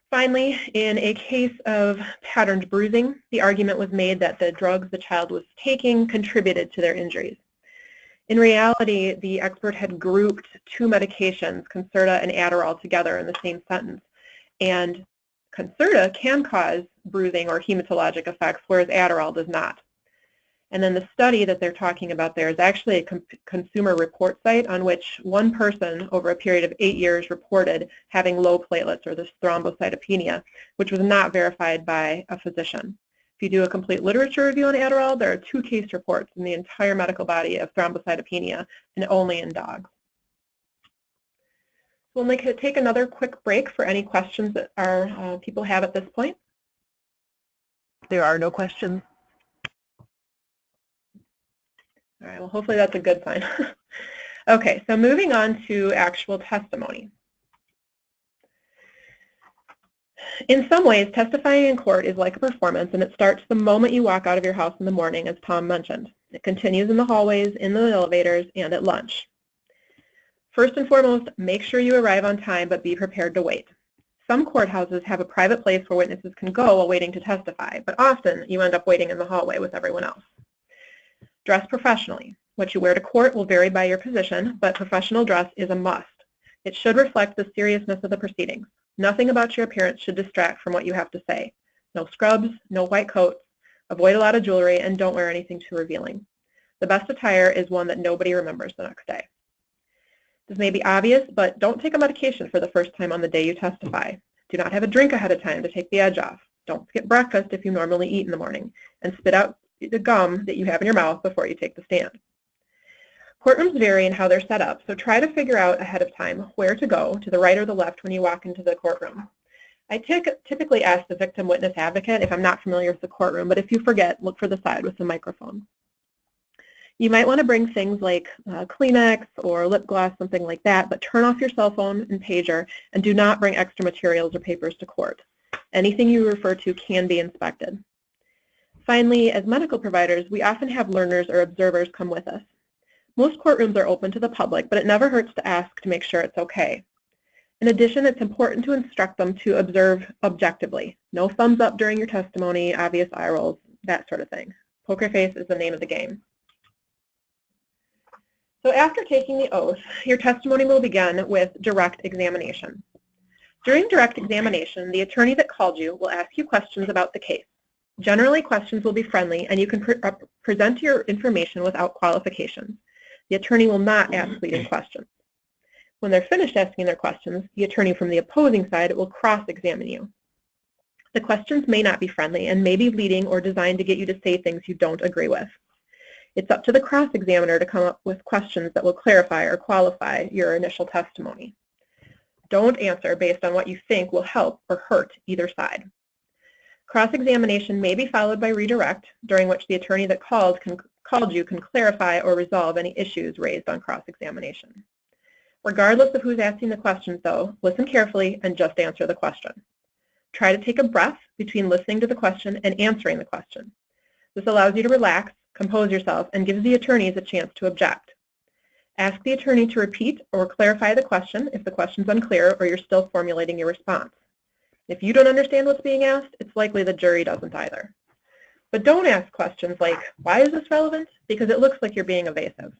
Finally, in a case of patterned bruising, the argument was made that the drugs the child was taking contributed to their injuries. In reality, the expert had grouped 2 medications, Concerta and Adderall, together in the same sentence. And Concerta can cause bruising or hematologic effects, whereas Adderall does not. And then the study that they're talking about there is actually a consumer report site on which one person over a period of 8 years reported having low platelets, or this thrombocytopenia, which was not verified by a physician. If you do a complete literature review on Adderall, there are 2 case reports in the entire medical body of thrombocytopenia, and only in dogs. We'll take another quick break for any questions that our people have at this point. There are no questions. All right, well, hopefully that's a good sign. Okay, so moving on to actual testimony. In some ways, testifying in court is like a performance, and it starts the moment you walk out of your house in the morning, as Tom mentioned. It continues in the hallways, in the elevators, and at lunch. First and foremost, make sure you arrive on time, but be prepared to wait. Some courthouses have a private place where witnesses can go while waiting to testify, but often you end up waiting in the hallway with everyone else. Dress professionally. What you wear to court will vary by your position, but professional dress is a must. It should reflect the seriousness of the proceedings. Nothing about your appearance should distract from what you have to say. No scrubs, no white coats, avoid a lot of jewelry, and don't wear anything too revealing. The best attire is one that nobody remembers the next day. This may be obvious, but don't take a medication for the first time on the day you testify. Do not have a drink ahead of time to take the edge off. Don't skip breakfast if you normally eat in the morning, and spit out the gum that you have in your mouth before you take the stand. Courtrooms vary in how they're set up, so try to figure out ahead of time where to go, to the right or the left, when you walk into the courtroom. I typically ask the victim witness advocate if I'm not familiar with the courtroom, but if you forget, look for the side with the microphone. You might want to bring things like Kleenex or lip gloss, something like that, but turn off your cell phone and pager, and do not bring extra materials or papers to court. Anything you refer to can be inspected. Finally, as medical providers, we often have learners or observers come with us. Most courtrooms are open to the public, but it never hurts to ask to make sure it's okay. In addition, it's important to instruct them to observe objectively. No thumbs up during your testimony, obvious eye rolls, that sort of thing. Poker face is the name of the game. So after taking the oath, your testimony will begin with direct examination. During direct examination, the attorney that called you will ask you questions about the case. Generally, questions will be friendly, and you can present your information without qualifications. The attorney will not ask leading questions. When they're finished asking their questions, the attorney from the opposing side will cross-examine you. The questions may not be friendly and may be leading or designed to get you to say things you don't agree with. It's up to the cross-examiner to come up with questions that will clarify or qualify your initial testimony. Don't answer based on what you think will help or hurt either side. Cross-examination may be followed by redirect, during which the attorney that called you can clarify or resolve any issues raised on cross-examination. Regardless of who's asking the questions, though, listen carefully and just answer the question. Try to take a breath between listening to the question and answering the question. This allows you to relax, compose yourself, and gives the attorneys a chance to object. Ask the attorney to repeat or clarify the question if the question's unclear or you're still formulating your response. If you don't understand what's being asked, it's likely the jury doesn't either. But don't ask questions like, why is this relevant? Because it looks like you're being evasive.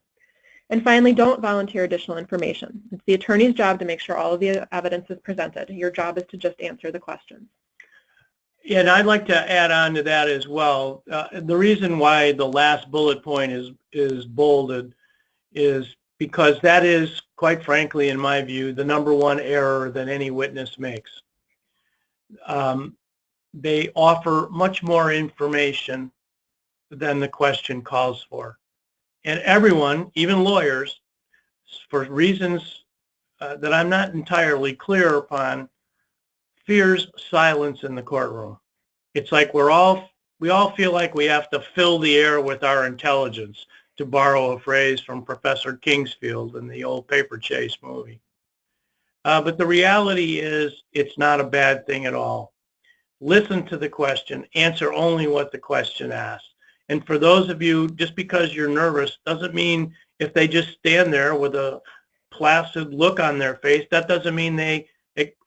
And finally, don't volunteer additional information. It's the attorney's job to make sure all of the evidence is presented. Your job is to just answer the questions. Yeah, and I'd like to add on to that as well. The reason why the last bullet point is bolded is because that is, quite frankly, in my view, the #1 error that any witness makes. They offer much more information than the question calls for. And everyone, even lawyers, for reasons that I'm not entirely clear upon, fears silence in the courtroom. It's like we all feel like we have to fill the air with our intelligence, to borrow a phrase from Professor Kingsfield in the old Paper Chase movie. But the reality is it's not a bad thing at all. Listen to the question, answer only what the question asks. And for those of you, just because you're nervous doesn't mean if they just stand there with a placid look on their face, that doesn't mean they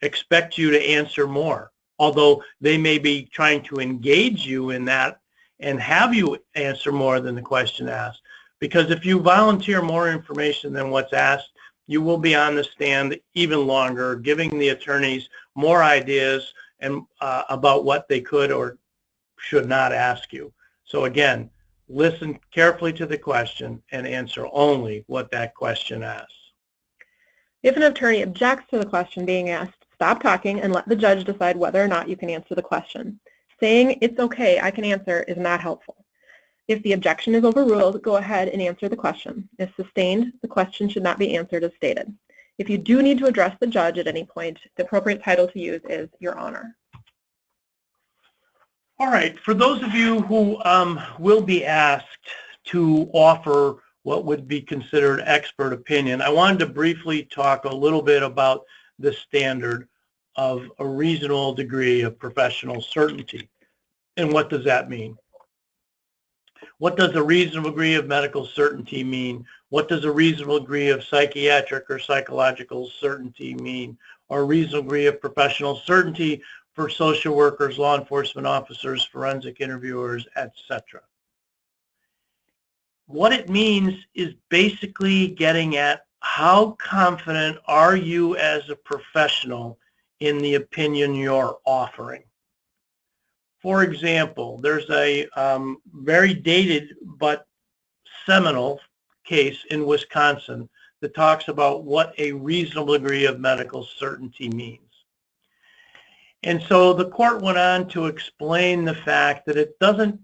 expect you to answer more. Although they may be trying to engage you in that and have you answer more than the question asks. Because if you volunteer more information than what's asked, you will be on the stand even longer, giving the attorneys more ideas and about what they could or should not ask you. So again, listen carefully to the question and answer only what that question asks. If an attorney objects to the question being asked, stop talking and let the judge decide whether or not you can answer the question. Saying, it's okay, I can answer, is not helpful. If the objection is overruled, go ahead and answer the question. If sustained, the question should not be answered as stated. If you do need to address the judge at any point, the appropriate title to use is Your Honor. All right, for those of you who will be asked to offer what would be considered expert opinion, I wanted to briefly talk a little bit about the standard of a reasonable degree of professional certainty. And what does that mean? What does a reasonable degree of medical certainty mean? What does a reasonable degree of psychiatric or psychological certainty mean? Or a reasonable degree of professional certainty for social workers, law enforcement officers, forensic interviewers, etc. What it means is basically getting at how confident are you as a professional in the opinion you're offering. For example, there's a very dated but seminal case in Wisconsin that talks about what a reasonable degree of medical certainty means. And so the court went on to explain the fact that it doesn't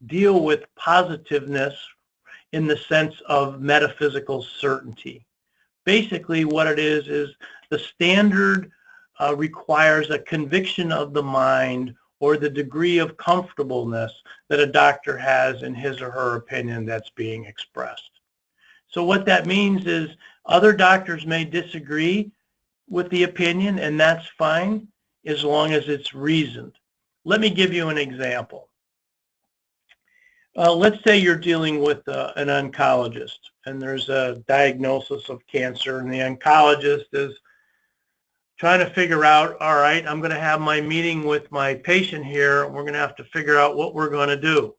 deal with positiveness in the sense of metaphysical certainty. Basically what it is the standard requires a conviction of the mind or the degree of comfortableness that a doctor has in his or her opinion that's being expressed. So what that means is other doctors may disagree with the opinion, and that's fine as long as it's reasoned. Let me give you an example. Let's say you're dealing with an oncologist, and there's a diagnosis of cancer, and the oncologist is trying to figure out, all right, I'm going to have my meeting with my patient here. We're going to have to figure out what we're going to do.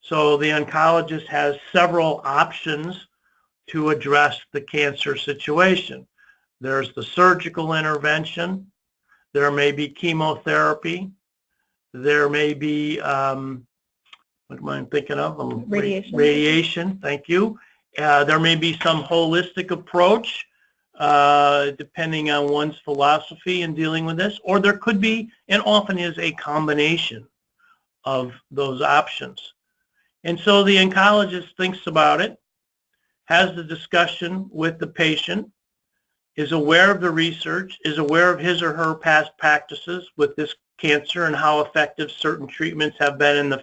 So the oncologist has several options to address the cancer situation. There's the surgical intervention. There may be chemotherapy. There may be, what am I thinking of? Radiation. Radiation, thank you. There may be some holistic approach, depending on one's philosophy in dealing with this, or there could be, and often is, a combination of those options. And so the oncologist thinks about it, has the discussion with the patient, is aware of the research, is aware of his or her past practices with this cancer and how effective certain treatments have been in the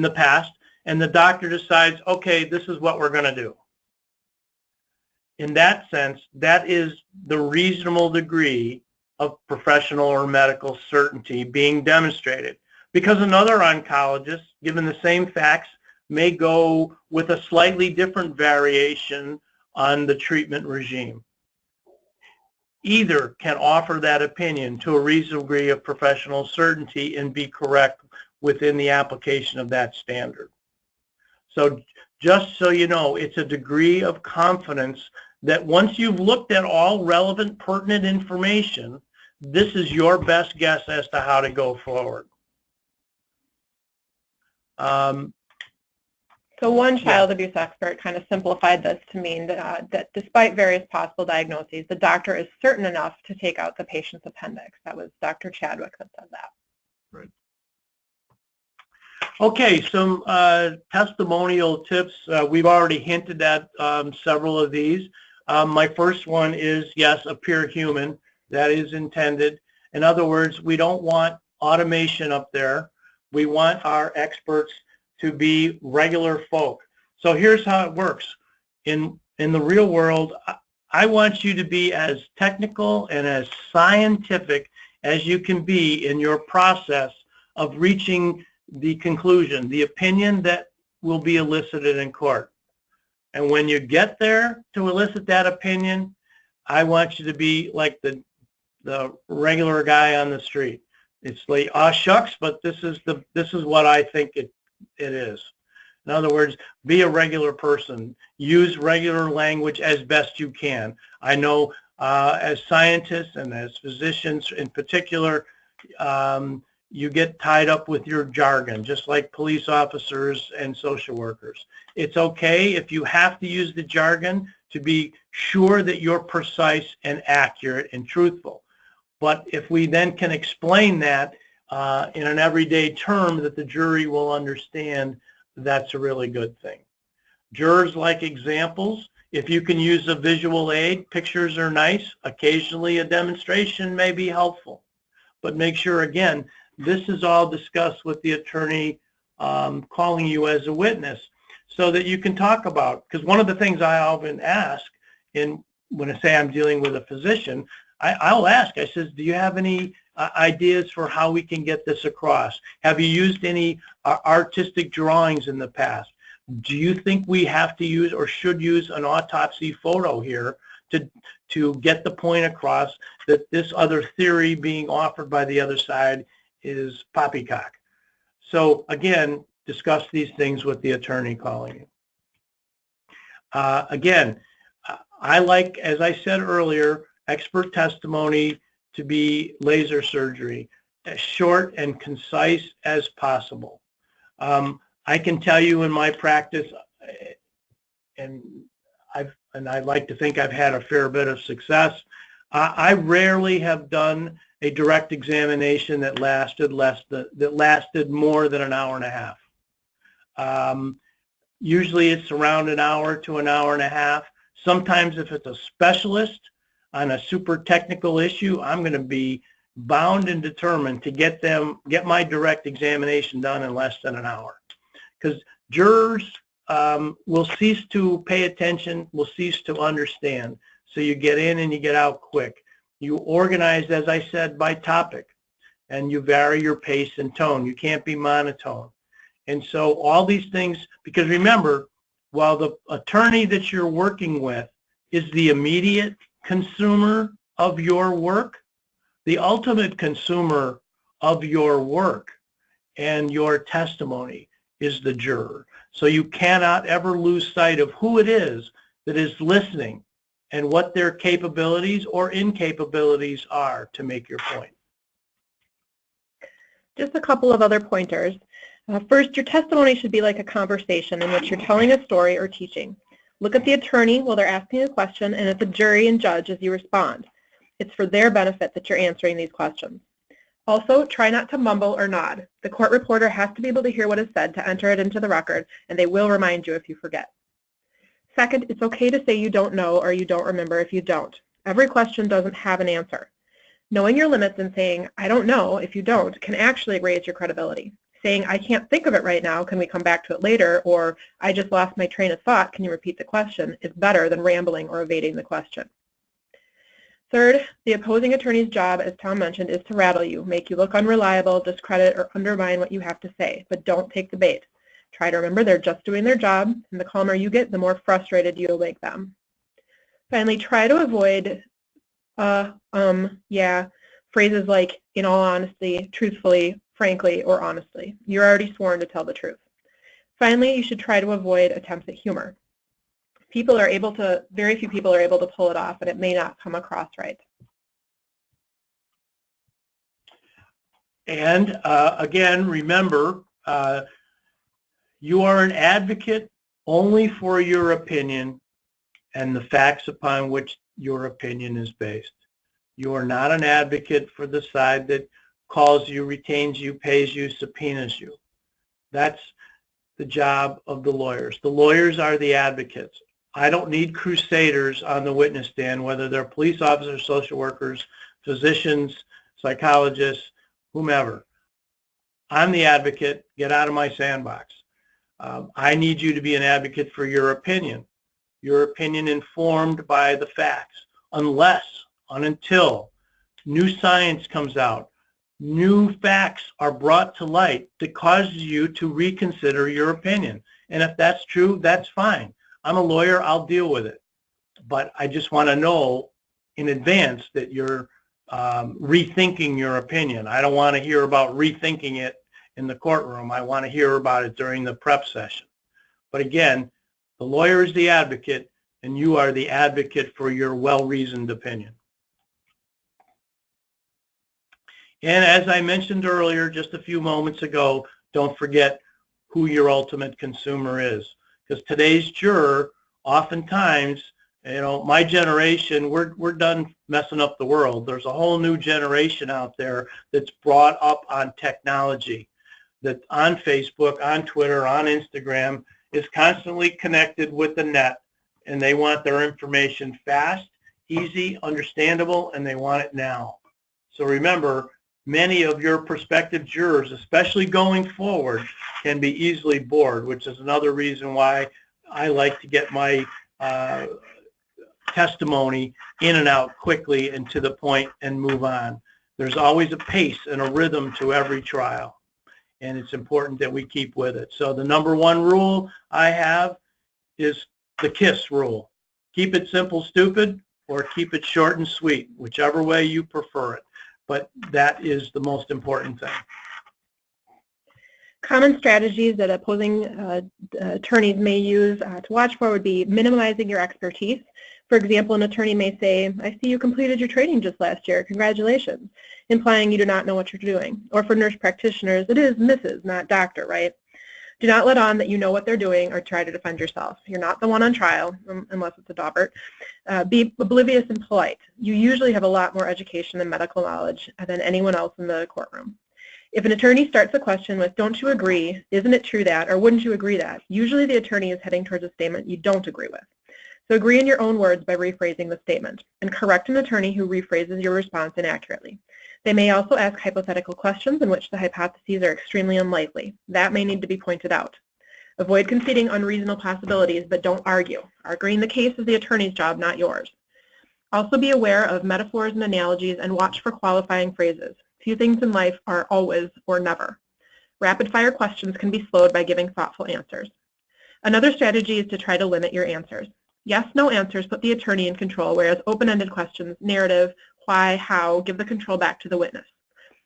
past, and the doctor decides, okay, this is what we're going to do. In that sense, that is the reasonable degree of professional or medical certainty being demonstrated. Because another oncologist, given the same facts, may go with a slightly different variation on the treatment regime. Either can offer that opinion to a reasonable degree of professional certainty and be correct within the application of that standard. So just so you know, it's a degree of confidence that once you've looked at all relevant, pertinent information, this is your best guess as to how to go forward. So one child abuse expert kind of simplified this to mean that despite various possible diagnoses, the doctor is certain enough to take out the patient's appendix. That was Dr. Chadwick that said that. Right. Okay, some testimonial tips. We've already hinted at several of these. My first one is, yes, appear human. That is intended. In other words, we don't want automation up there. We want our experts to be regular folk. So here's how it works. In the real world, I want you to be as technical and as scientific as you can be in your process of reaching the conclusion, the opinion that will be elicited in court. And when you get there to elicit that opinion, I want you to be like the regular guy on the street. It's like, ah, shucks, but this is what I think it is. In other words, be a regular person. Use regular language as best you can. I know as scientists and as physicians in particular, you get tied up with your jargon, just like police officers and social workers. It's okay if you have to use the jargon to be sure that you're precise and accurate and truthful. But if we then can explain that in an everyday term that the jury will understand, that's a really good thing. Jurors like examples. If you can use a visual aid, pictures are nice. Occasionally a demonstration may be helpful. But make sure, again, this is all discussed with the attorney calling you as a witness so that you can talk about, because one of the things I often ask when I say I'm dealing with a physician, I'll ask, I says, do you have any ideas for how we can get this across? Have you used any artistic drawings in the past? Do you think we have to use or should use an autopsy photo here to get the point across that this other theory being offered by the other side is poppycock? So again, discuss these things with the attorney calling you. Again, I like, as I said earlier, expert testimony to be laser surgery, as short and concise as possible. I can tell you in my practice, and I'd like to think I've had a fair bit of success, I rarely have done a direct examination that lasted more than an hour and a half. Usually it's around an hour to an hour and a half. Sometimes if it's a specialist on a super technical issue, I'm going to be bound and determined to get my direct examination done in less than an hour. Because jurors will cease to pay attention, will cease to understand. So you get in and you get out quick. You organize, as I said, by topic, and you vary your pace and tone. You can't be monotone. And so all these things, because remember, while the attorney that you're working with is the immediate consumer of your work, the ultimate consumer of your work and your testimony is the juror. So you cannot ever lose sight of who it is that is listening and what their capabilities or incapabilities are to make your point. Just a couple of other pointers. First, your testimony should be like a conversation in which you're telling a story or teaching. Look at the attorney while they're asking a question and at the jury and judge as you respond. It's for their benefit that you're answering these questions. Also, try not to mumble or nod. The court reporter has to be able to hear what is said to enter it into the record, and they will remind you if you forget. Second, it's okay to say you don't know or you don't remember if you don't. Every question doesn't have an answer. Knowing your limits and saying, I don't know if you don't, can actually raise your credibility. Saying, I can't think of it right now, can we come back to it later, or I just lost my train of thought, can you repeat the question, is better than rambling or evading the question. Third, the opposing attorney's job, as Tom mentioned, is to rattle you, make you look unreliable, discredit, or undermine what you have to say, but don't take the bait. Try to remember they're just doing their job, and the calmer you get, the more frustrated you'll make them. Finally, try to avoid yeah, phrases like, in all honesty, truthfully, frankly, or honestly. You're already sworn to tell the truth. Finally, you should try to avoid attempts at humor. Very few people are able to pull it off, and it may not come across right. And again, remember, you are an advocate only for your opinion and the facts upon which your opinion is based. You are not an advocate for the side that calls you, retains you, pays you, subpoenas you. That's the job of the lawyers. The lawyers are the advocates. I don't need crusaders on the witness stand, whether they're police officers, social workers, physicians, psychologists, whomever. I'm the advocate. Get out of my sandbox. I need you to be an advocate for your opinion informed by the facts, until new science comes out, new facts are brought to light that causes you to reconsider your opinion. And if that's true, that's fine. I'm a lawyer, I'll deal with it. But I just want to know in advance that you're rethinking your opinion. I don't want to hear about rethinking it in the courtroom. I want to hear about it during the prep session. But again, the lawyer is the advocate, and you are the advocate for your well-reasoned opinion. And as I mentioned earlier, just a few moments ago, don't forget who your ultimate consumer is. Because today's juror, oftentimes, my generation, we're done messing up the world. There's a whole new generation out there that's brought up on technology, that on Facebook, on Twitter, on Instagram, is constantly connected with the net, and they want their information fast, easy, understandable, and they want it now. So remember, many of your prospective jurors, especially going forward, can be easily bored, which is another reason why I like to get my testimony in and out quickly and to the point and move on. There's always a pace and a rhythm to every trial, and it's important that we keep with it. So the number one rule I have is the KISS rule. Keep it simple, stupid, or keep it short and sweet, whichever way you prefer it. But that is the most important thing. Common strategies that opposing attorneys may use to watch for would be minimizing your expertise. For example, an attorney may say, I see you completed your training just last year, congratulations, implying you do not know what you're doing. Or for nurse practitioners, it is Mrs., not doctor, right? Do not let on that you know what they're doing or try to defend yourself. You're not the one on trial, unless it's a Daubert. Be oblivious and polite. You usually have a lot more education and medical knowledge than anyone else in the courtroom. If an attorney starts a question with, don't you agree, isn't it true that, or wouldn't you agree that, usually the attorney is heading towards a statement you don't agree with. So agree in your own words by rephrasing the statement, and correct an attorney who rephrases your response inaccurately. They may also ask hypothetical questions in which the hypotheses are extremely unlikely. That may need to be pointed out. Avoid conceding unreasonable possibilities, but don't argue. Arguing the case is the attorney's job, not yours. Also be aware of metaphors and analogies and watch for qualifying phrases. Few things in life are always or never. Rapid-fire questions can be slowed by giving thoughtful answers. Another strategy is to try to limit your answers. Yes, no answers put the attorney in control, whereas open-ended questions, narrative, why, how, give the control back to the witness.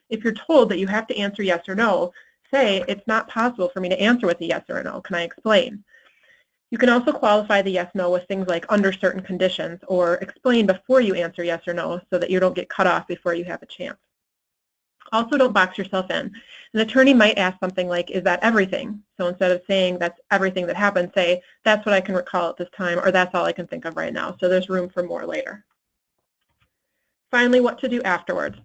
If you're told that you have to answer yes or no, say, it's not possible for me to answer with a yes or a no. Can I explain? You can also qualify the yes/no with things like under certain conditions or explain before you answer yes or no so that you don't get cut off before you have a chance. Also, don't box yourself in. An attorney might ask something like, is that everything? So instead of saying that's everything that happened, say, that's what I can recall at this time, or that's all I can think of right now. So there's room for more later. Finally, what to do afterwards.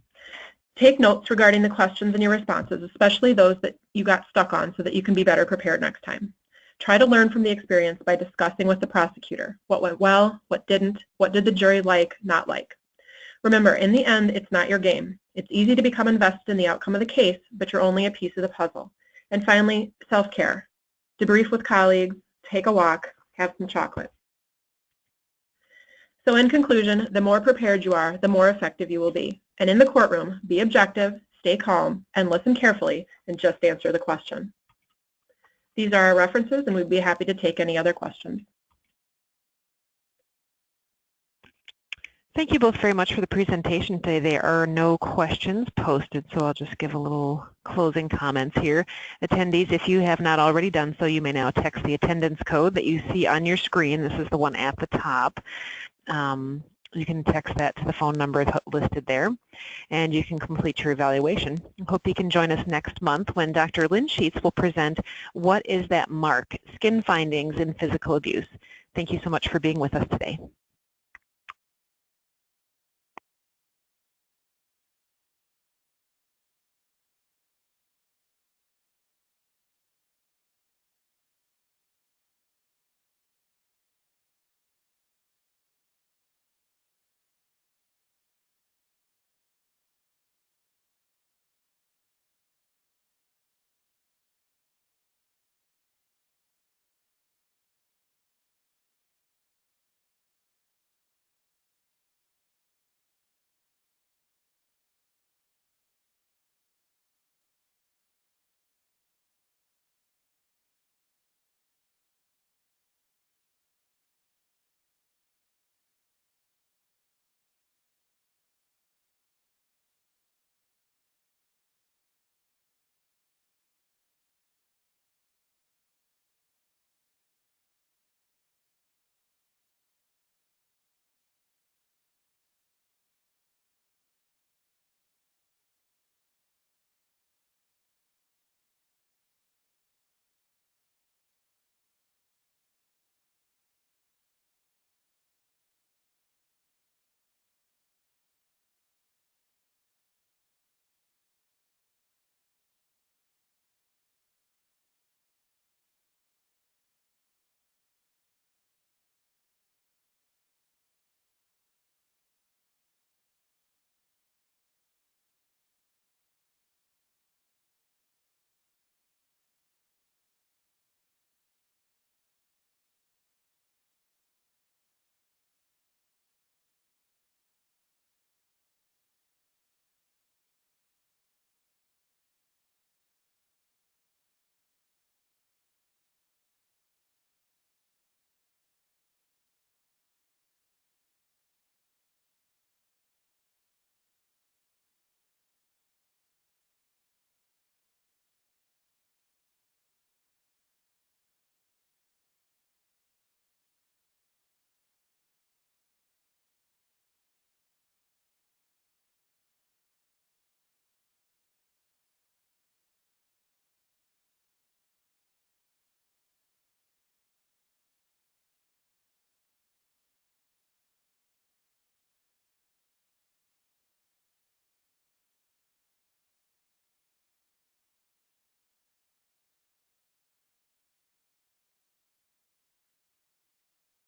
Take notes regarding the questions and your responses, especially those that you got stuck on, so that you can be better prepared next time. Try to learn from the experience by discussing with the prosecutor what went well, what didn't, what did the jury like, not like. Remember, in the end, it's not your game. It's easy to become invested in the outcome of the case, but you're only a piece of the puzzle. And finally, self-care. Debrief with colleagues, take a walk, have some chocolate. So in conclusion, the more prepared you are, the more effective you will be. And in the courtroom, be objective, stay calm, and listen carefully, and just answer the question. These are our references, and we'd be happy to take any other questions. Thank you both very much for the presentation today. There are no questions posted, so I'll just give a little closing comments here. Attendees, if you have not already done so, you may now text the attendance code that you see on your screen. This is the one at the top. You can text that to the phone number listed there, and you can complete your evaluation. I hope you can join us next month when Dr. Lynn Sheets will present What is That Mark? Skin Findings in Physical Abuse. Thank you so much for being with us today.